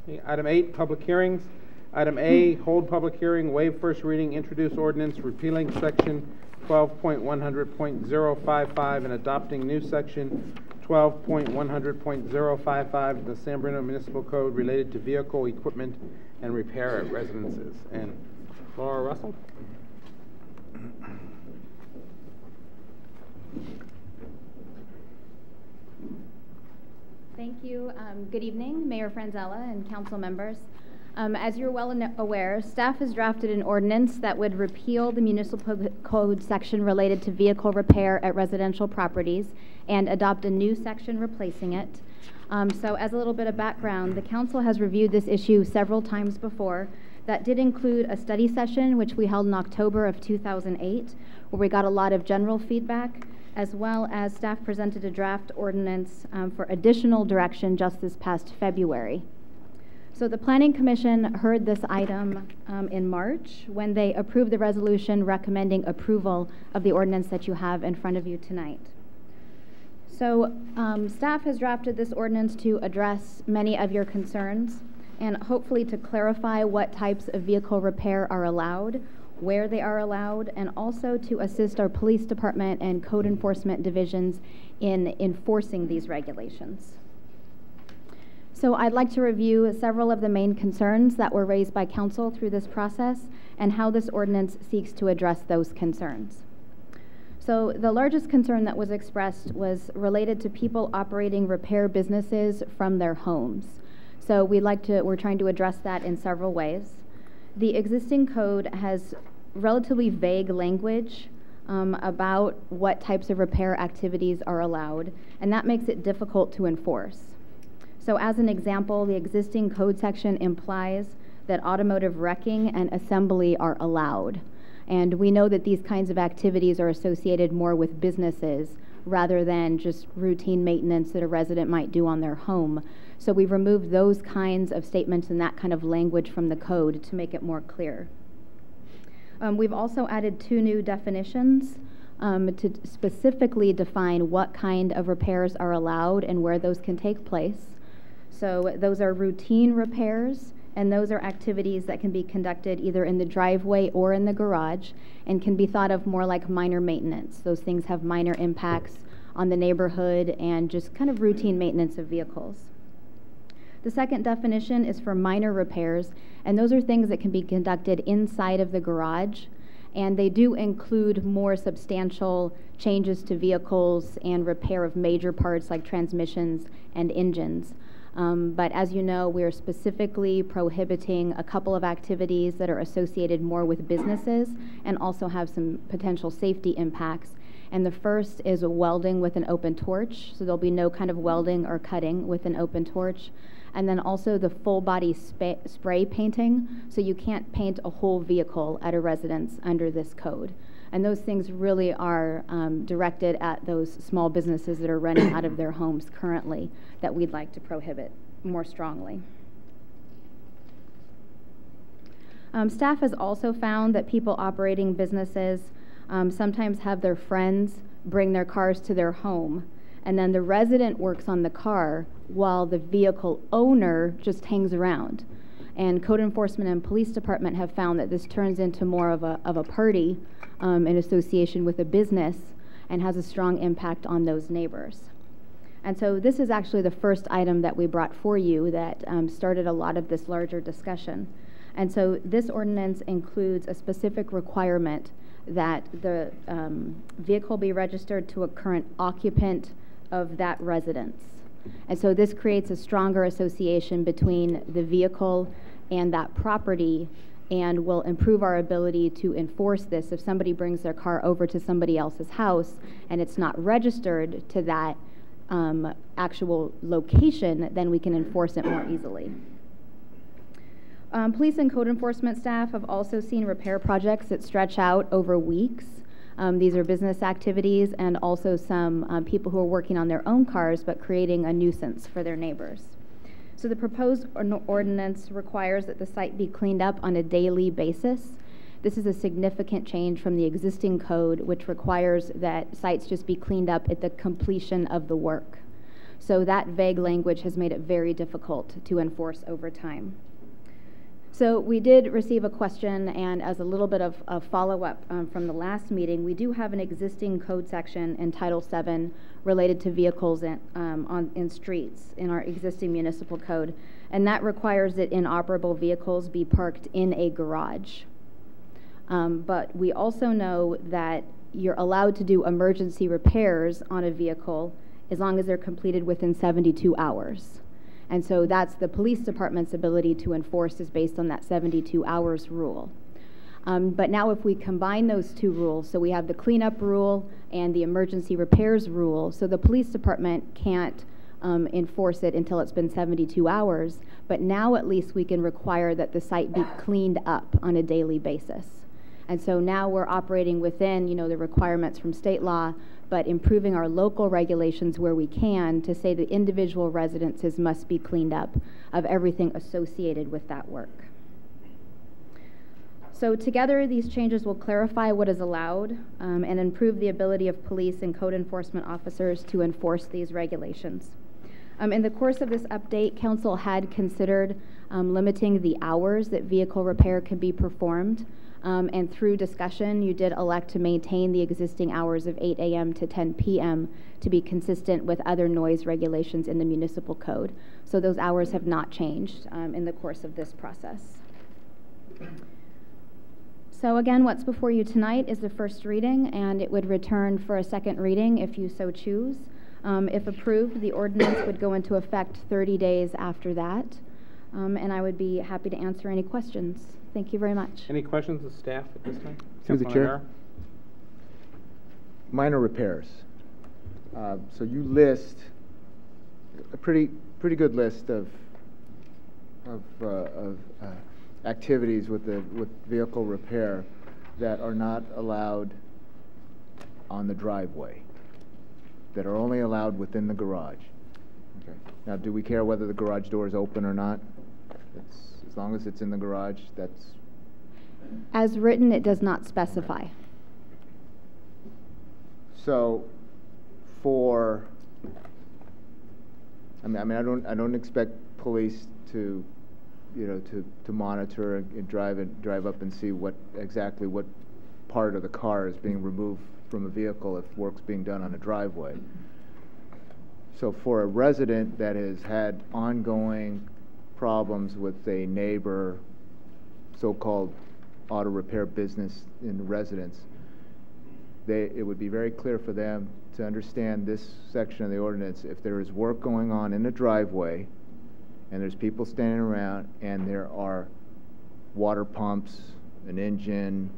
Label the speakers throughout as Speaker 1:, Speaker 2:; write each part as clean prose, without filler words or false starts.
Speaker 1: Okay, item 8, public hearings. Item A, hold public hearing, waive first reading, introduce ordinance repealing section 12.100.055 and adopting new section 12.100.055 of the San Bruno Municipal Code related to vehicle equipment and repair at residences. And Laura Russell.
Speaker 2: Thank you. Good evening, Mayor Franzella and council members. As you're well aware, staff has drafted an ordinance that would repeal the municipal code section related to vehicle repair at residential properties and adopt a new section replacing it. So as a little bit of background, the council has reviewed this issue several times before. That did include a study session, which we held in October of 2008, where we got a lot of general feedback, as well as staff presented a draft ordinance for additional direction just this past February. So the Planning Commission heard this item in March when they approved the resolution recommending approval of the ordinance that you have in front of you tonight. So staff has drafted this ordinance to address many of your concerns and hopefully to clarify what types of vehicle repair are allowed, where they are allowed, and also to assist our police department and code enforcement divisions in enforcing these regulations. So I'd like to review several of the main concerns that were raised by council through this process and how this ordinance seeks to address those concerns. So the largest concern that was expressed was related to people operating repair businesses from their homes. So we're trying to address that in several ways. The existing code has relatively vague language about what types of repair activities are allowed, and that makes it difficult to enforce. So as an example, the existing code section implies that automotive wrecking and assembly are allowed. And we know that these kinds of activities are associated more with businesses rather than just routine maintenance that a resident might do on their home. So we've removed those kinds of statements and that kind of language from the code to make it more clear. We've also added 2 new definitions to specifically define what kind of repairs are allowed and where those can take place. So those are routine repairs, and those are activities that can be conducted either in the driveway or in the garage and can be thought of more like minor maintenance. Those things have minor impacts on the neighborhood and just kind of routine maintenance of vehicles. The second definition is for minor repairs, and those are things that can be conducted inside of the garage, and they do include more substantial changes to vehicles and repair of major parts like transmissions and engines. But as you know, we're specifically prohibiting a couple of activities that are associated more with businesses and also have some potential safety impacts. And the first is welding with an open torch, so there'll be no kind of welding or cutting with an open torch. And then also the full body spray painting, so you can't paint a whole vehicle at a residence under this code. And those things really are directed at those small businesses that are running out of their homes currently that we'd like to prohibit more strongly. Staff has also found that people operating businesses sometimes have their friends bring their cars to their home, and then the resident works on the car while the vehicle owner just hangs around. And code enforcement and police department have found that this turns into more of a party in association with a business and has a strong impact on those neighbors. And so this is actually the first item that we brought for you that started a lot of this larger discussion. And so this ordinance includes a specific requirement that the vehicle be registered to a current occupant of that residence. And so this creates a stronger association between the vehicle and that property and will improve our ability to enforce this. If somebody brings their car over to somebody else's house and it's not registered to that actual location, then we can enforce it more easily. Police and code enforcement staff have also seen repair projects that stretch out over weeks. These are business activities and also some people who are working on their own cars but creating a nuisance for their neighbors. So the proposed ordinance requires that the site be cleaned up on a daily basis. This is a significant change from the existing code, which requires that sites just be cleaned up at the completion of the work. So that vague language has made it very difficult to enforce over time. So we did receive a question, and as a little bit of a follow-up from the last meeting, we do have an existing code section in Title VII related to vehicles in streets in our existing municipal code, and that requires that inoperable vehicles be parked in a garage. But we also know that you're allowed to do emergency repairs on a vehicle as long as they're completed within 72 hours. And so that's the police department's ability to enforce is based on that 72 hours rule. But now if we combine those two rules, so we have the cleanup rule and the emergency repairs rule, so the police department can't enforce it until it's been 72 hours, but now at least we can require that the site be cleaned up on a daily basis. And so now we're operating within, the requirements from state law, but improving our local regulations where we can to say that individual residences must be cleaned up of everything associated with that work. So together, these changes will clarify what is allowed and improve the ability of police and code enforcement officers to enforce these regulations. In the course of this update, Council had considered limiting the hours that vehicle repair can be performed. And through discussion, you did elect to maintain the existing hours of 8 a.m. to 10 p.m. to be consistent with other noise regulations in the municipal code. So those hours have not changed in the course of this process. So again, what's before you tonight is the first reading, and it would return for a second reading if you so choose. If approved, the ordinance would go into effect 30 days after that, and I would be happy to answer any questions. Thank you very much.
Speaker 1: Any questions of staff at this time?
Speaker 3: Through the chair. Minor repairs. So you list a pretty good list of activities with vehicle repair that are not allowed on the driveway, that are only allowed within the garage. Okay. Now, do we care whether the garage door is open or not? As long as it's in the garage, that's...
Speaker 2: As written, it does not specify.
Speaker 3: So, I don't expect police to, to monitor and drive up and see exactly what part of the car is being removed from a vehicle if work's being done on a driveway. So for a resident that has had ongoing problems with a neighbor, so-called auto repair business in the residence, it would be very clear for them to understand this section of the ordinance. If there is work going on in the driveway and there's people standing around and there are water pumps, an engine,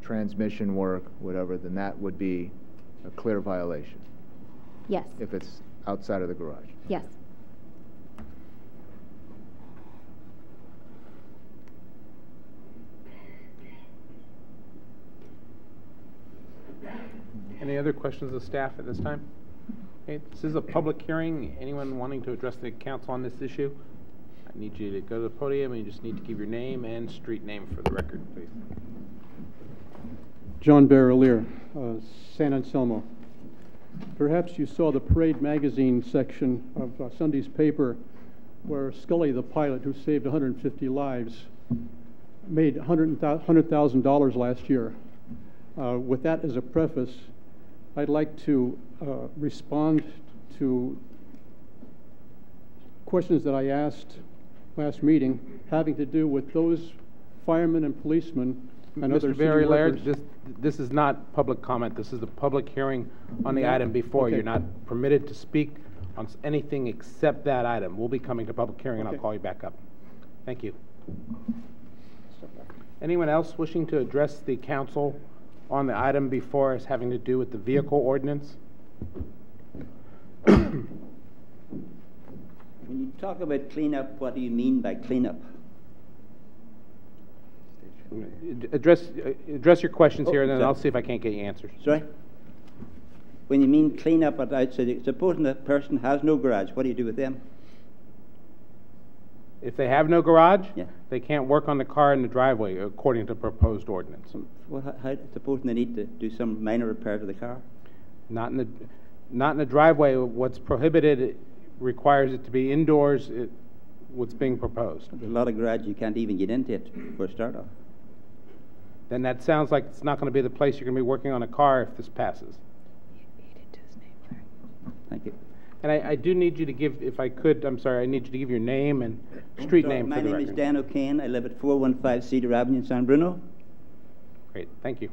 Speaker 3: transmission work, whatever, then that would be a clear violation.
Speaker 2: Yes.
Speaker 3: If it's outside of the garage.
Speaker 2: Yes.
Speaker 1: Any other questions of staff at this time? Okay, this is a public hearing. Anyone wanting to address the council on this issue? I need you to go to the podium, and you just need to give your name and street name for the record, please.
Speaker 4: John Barrelier, San Anselmo. Perhaps you saw the Parade magazine section of Sunday's paper where Scully, the pilot who saved 150 lives, made $100,000 last year. With that as a preface, I'd like to respond to questions that I asked last meeting having to do with those firemen and policemen and other city workers.
Speaker 1: This is not public comment. This is a public hearing on the item before. Okay. You're not permitted to speak on anything except that item. We'll be coming to public hearing, and I'll call you back up. Thank you. Anyone else wishing to address the council on the item before us having to do with the vehicle ordinance?
Speaker 5: When you talk about cleanup, what do you mean by cleanup?
Speaker 1: Address your questions here, and then I'll see if I can't get you answers.
Speaker 5: Sorry? When you mean cleanup outside, supposing a person has no garage, what do you do with them?
Speaker 1: If they have no garage,
Speaker 5: yeah,
Speaker 1: they can't work on the car in the driveway according to proposed ordinance.
Speaker 5: Well, supposing they need to do some minor repair to the car?
Speaker 1: Not in the. not in a driveway. What's prohibited requires it to be indoors, what's being proposed.
Speaker 5: There's a lot of garage you can't even get into it for a start off.
Speaker 1: Then that sounds like it's not going to be the place you're going to be working on a car if this passes.
Speaker 5: Thank you.
Speaker 1: And I do need you to give, if I could, I'm sorry, I need you to give your name and street name for the record.
Speaker 5: My name is Dan O'Kane. I live at 415 Cedar Avenue in San Bruno.
Speaker 1: Great, thank you.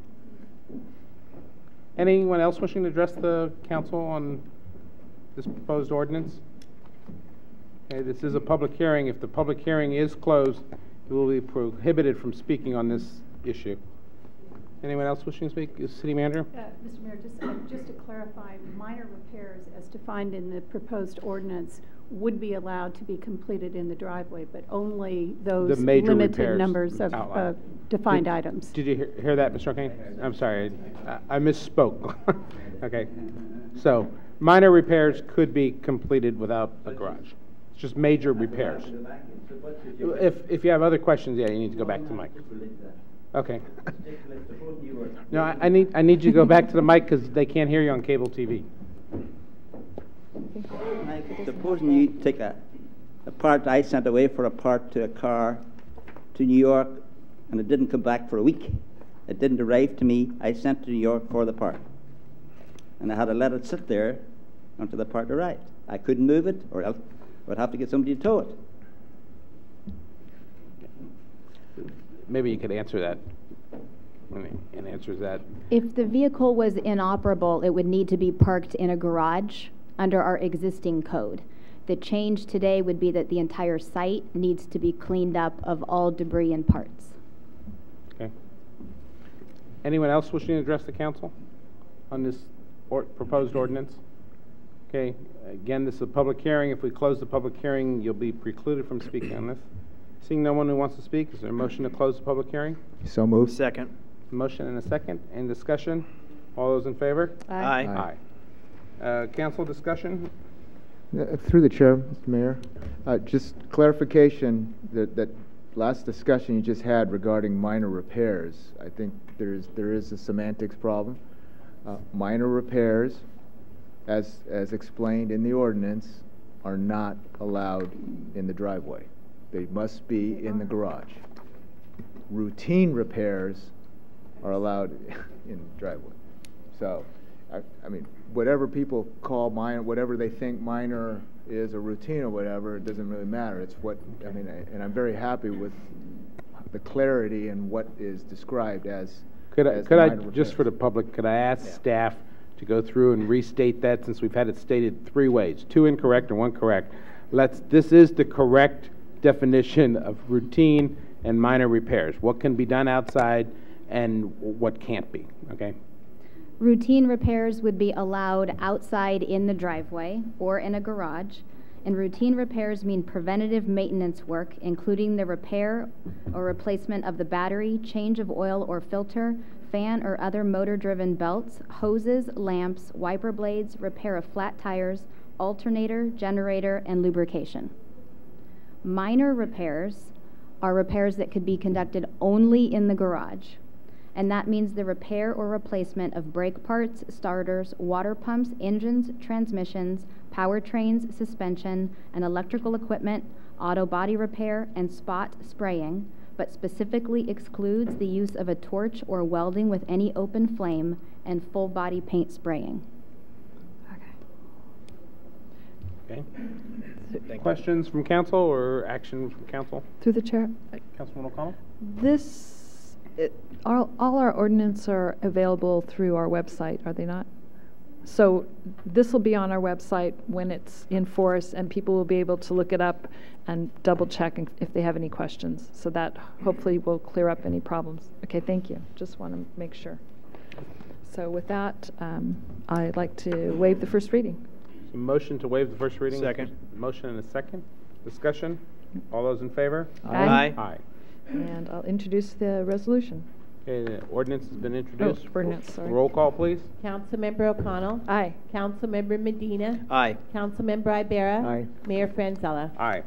Speaker 1: Anyone else wishing to address the council on this proposed ordinance? Okay, this is a public hearing. If the public hearing is closed, you will be prohibited from speaking on this issue. Anyone else wishing to speak? City Manager?
Speaker 6: Mr. Mayor, just to clarify, minor repairs as defined in the proposed ordinance would be allowed to be completed in the driveway, but only those limited numbers of defined items.
Speaker 1: Did you hear that, Mr. O'Kane? I'm sorry, I misspoke. Okay, so minor repairs could be completed without a garage. It's just major repairs. If you have other questions, yeah, you need to go back to Mike. Okay. No, I need you to go back to the mic because they can't hear you on cable TV.
Speaker 5: Supposing you take a part I sent away for a part to a car to New York, and it didn't come back for a week. It didn't arrive to me. I sent to New York for the part, and I had to let it sit there until the part arrived. I couldn't move it, or else I would have to get somebody to tow it.
Speaker 1: Maybe you could answer that. And answers that.
Speaker 2: If the vehicle was inoperable, it would need to be parked in a garage under our existing code. The change today would be that the entire site needs to be cleaned up of all debris and parts.
Speaker 1: Okay. Anyone else wishing to address the council on this proposed ordinance? Okay. Again, this is a public hearing. If we close the public hearing, you'll be precluded from speaking on this. Seeing no one who wants to speak, is there a motion to close the public hearing?
Speaker 3: So moved.
Speaker 7: Second.
Speaker 1: Motion and a second. Any discussion? All those in favor?
Speaker 7: Aye.
Speaker 1: Aye. Council discussion?
Speaker 3: Through the chair, Mr. Mayor, just clarification that last discussion you just had regarding minor repairs. I think there is a semantics problem. Minor repairs, as explained in the ordinance, are not allowed in the driveway. They must be in the garage. Routine repairs are allowed in the driveway. So, I mean, whatever people call minor, whatever they think minor is, a routine or whatever, it doesn't really matter. It's what, I mean, and I'm very happy with the clarity and what is described as
Speaker 1: Could I just for the public, could I ask staff to go through and restate that, since we've had it stated 3 ways, 2 incorrect and 1 correct. This is the correct definition of routine and minor repairs. What can be done outside and what can't be, okay?
Speaker 2: Routine repairs would be allowed outside in the driveway or in a garage, and routine repairs mean preventative maintenance work, including the repair or replacement of the battery, change of oil or filter, fan or other motor-driven belts, hoses, lamps, wiper blades, repair of flat tires, alternator, generator, and lubrication. Minor repairs are repairs that could be conducted only in the garage, and that means the repair or replacement of brake parts, starters, water pumps, engines, transmissions, powertrains, suspension, and electrical equipment, auto body repair, and spot spraying, but specifically excludes the use of a torch or welding with any open flame and full body paint spraying.
Speaker 1: Okay. Questions from council or action from council?
Speaker 8: Through the chair.
Speaker 1: Councilman O'Connell?
Speaker 8: All our ordinances are available through our website, are they not? So this will be on our website when it's in force, and people will be able to look it up and double check if they have any questions. So that hopefully will clear up any problems. Okay, thank you. Just want to make sure. So with that, I'd like to waive the first reading.
Speaker 1: So motion to waive the first reading?
Speaker 7: Second.
Speaker 1: Motion and a second. Discussion? All those in favor?
Speaker 7: Aye.
Speaker 1: Aye.
Speaker 8: And I'll introduce the resolution.
Speaker 1: Okay, the ordinance has been introduced.
Speaker 8: Oh, ordinance, sorry.
Speaker 1: Roll call, please.
Speaker 9: Councilmember O'Connell.
Speaker 8: Aye.
Speaker 9: Councilmember Medina.
Speaker 7: Aye.
Speaker 9: Councilmember Ibera.
Speaker 3: Aye.
Speaker 9: Mayor Franzella.
Speaker 1: Aye.